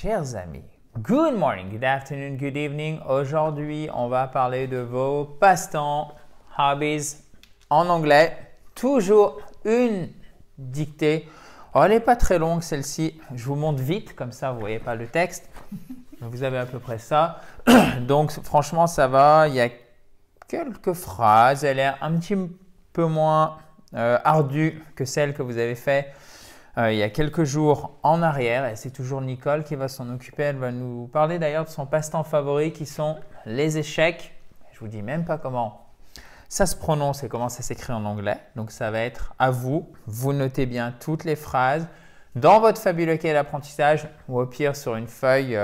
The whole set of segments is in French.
Chers amis, good morning, good afternoon, good evening. Aujourd'hui, on va parler de vos passe-temps, hobbies en anglais. Toujours une dictée. Oh, elle n'est pas très longue celle-ci. Je vous montre vite, comme ça vous ne voyez pas le texte. Vous avez à peu près ça. Donc franchement, ça va. Il y a quelques phrases. Elle est un petit peu moins ardue que celle que vous avez fait il y a quelques jours en arrière. Et c'est toujours Nicole qui va s'en occuper. Elle va nous parler d'ailleurs de son passe-temps favori qui sont les échecs. Je ne vous dis même pas comment ça se prononce et comment ça s'écrit en anglais. Donc ça va être à vous. Vous notez bien toutes les phrases dans votre fabuleux cahier d'apprentissage ou au pire sur une feuille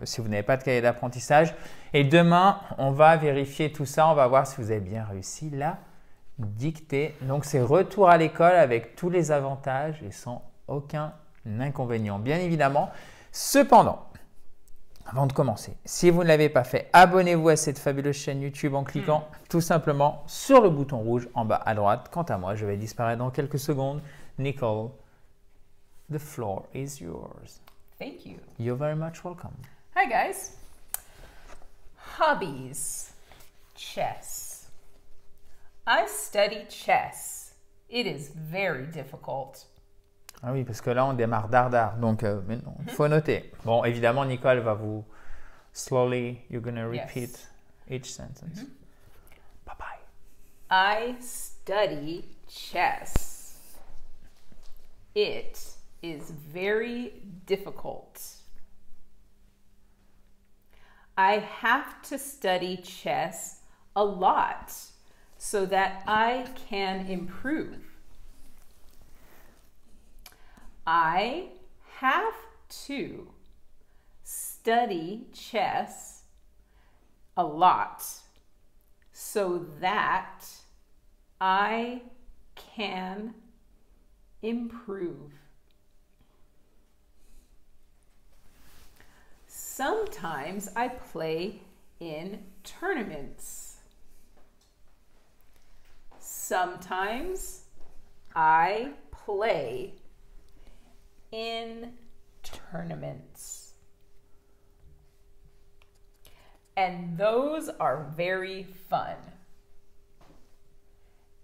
si vous n'avez pas de cahier d'apprentissage. Et demain, on va vérifier tout ça. On va voir si vous avez bien réussi la dictée. Donc c'est retour à l'école avec tous les avantages et sans aucun inconvénient, bien évidemment. Cependant, avant de commencer, si vous ne l'avez pas fait, abonnez-vous à cette fabuleuse chaîne YouTube en cliquant tout simplement sur le bouton rouge en bas à droite. Quant à moi, je vais disparaître dans quelques secondes. Nicole, the floor is yours. Thank you. You're very much welcome. Hi, guys. Hobbies. Chess. I study chess. It is very difficult. Ah oui, parce que là, on démarre dardard. Donc, mais non, il faut noter. Bon, évidemment, Nicole va vous... Slowly, you're going to repeat each sentence. Bye-bye. I study chess. It is very difficult. I have to study chess a lot so that I can improve. I have to study chess a lot so that I can improve. Sometimes I play in tournaments. Sometimes I play in tournaments. And those are very fun.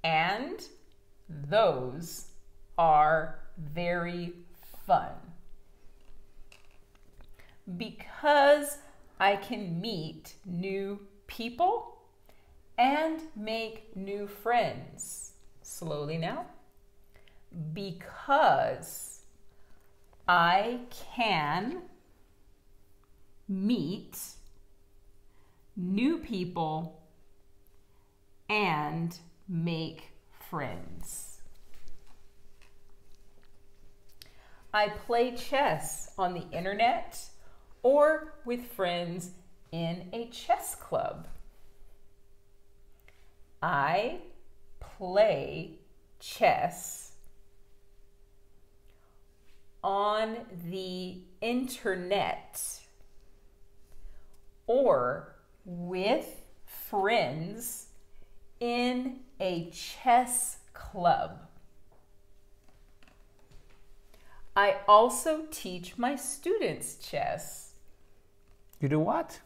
And those are very fun. Because I can meet new people and make new friends. Slowly now. Because I can meet new people and make friends. I play chess on the internet or with friends in a chess club. I play chess on the internet or with friends in a chess club. I also teach my students chess. You do what?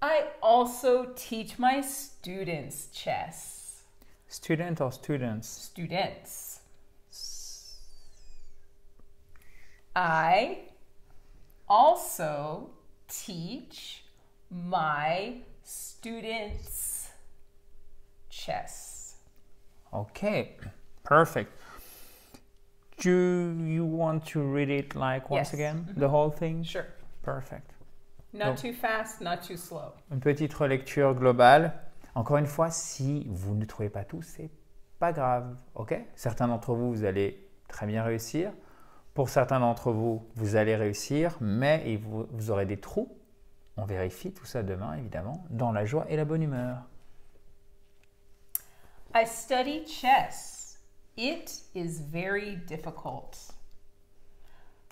I also teach my students chess. Student or students? Students. I also teach my students chess. Okay, perfect. Do you want to read it like once again? The whole thing? Sure. Perfect. Not too fast, not too slow. Une petite relecture globale. Encore une fois, si vous ne trouvez pas tout, c'est pas grave. Ok? Certains d'entre vous, vous allez très bien réussir. Pour certains d'entre vous, vous allez réussir, mais vous aurez des trous. On vérifie tout ça demain, évidemment, dans la joie et la bonne humeur. I study chess. It is very difficult.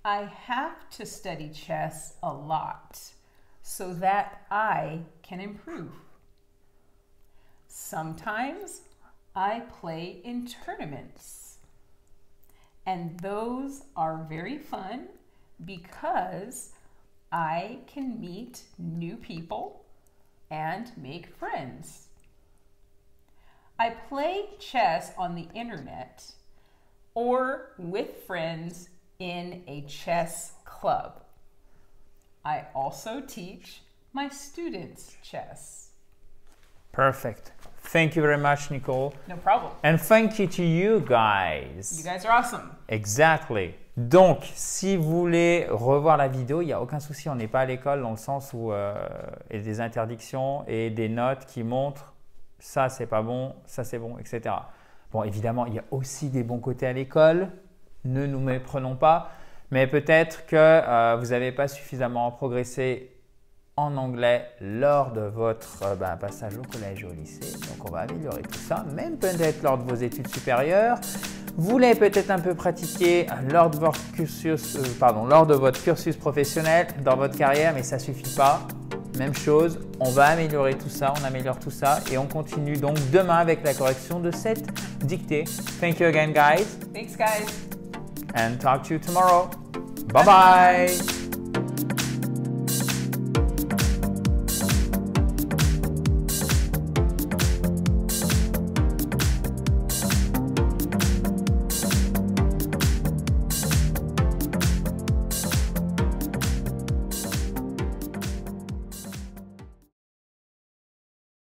I have to study chess a lot so that I can improve. Sometimes I play in tournaments, and those are very fun because I can meet new people and make friends. I play chess on the internet or with friends in a chess club. I also teach my students chess. Perfect. Thank you very much, Nicole. No problem. And thank you to you guys. You guys are awesome. Exactly. Donc, si vous voulez revoir la vidéo, il n'y a aucun souci, on n'est pas à l'école dans le sens où il y a des interdictions et des notes qui montrent ça c'est pas bon, ça c'est bon, etc. Bon, évidemment, il y a aussi des bons côtés à l'école, ne nous méprenons pas, mais peut-être que vous n'avez pas suffisamment progressé en anglais lors de votre passage au collège et au lycée. Donc, on va améliorer tout ça, même peut-être lors de vos études supérieures. Vous l'avez peut-être un peu pratiqué lors de votre cursus professionnel, dans votre carrière, mais ça ne suffit pas. Même chose, on va améliorer tout ça, on améliore tout ça et on continue donc demain avec la correction de cette dictée. Thank you again, guys. Thanks, guys. And talk to you tomorrow. Bye bye.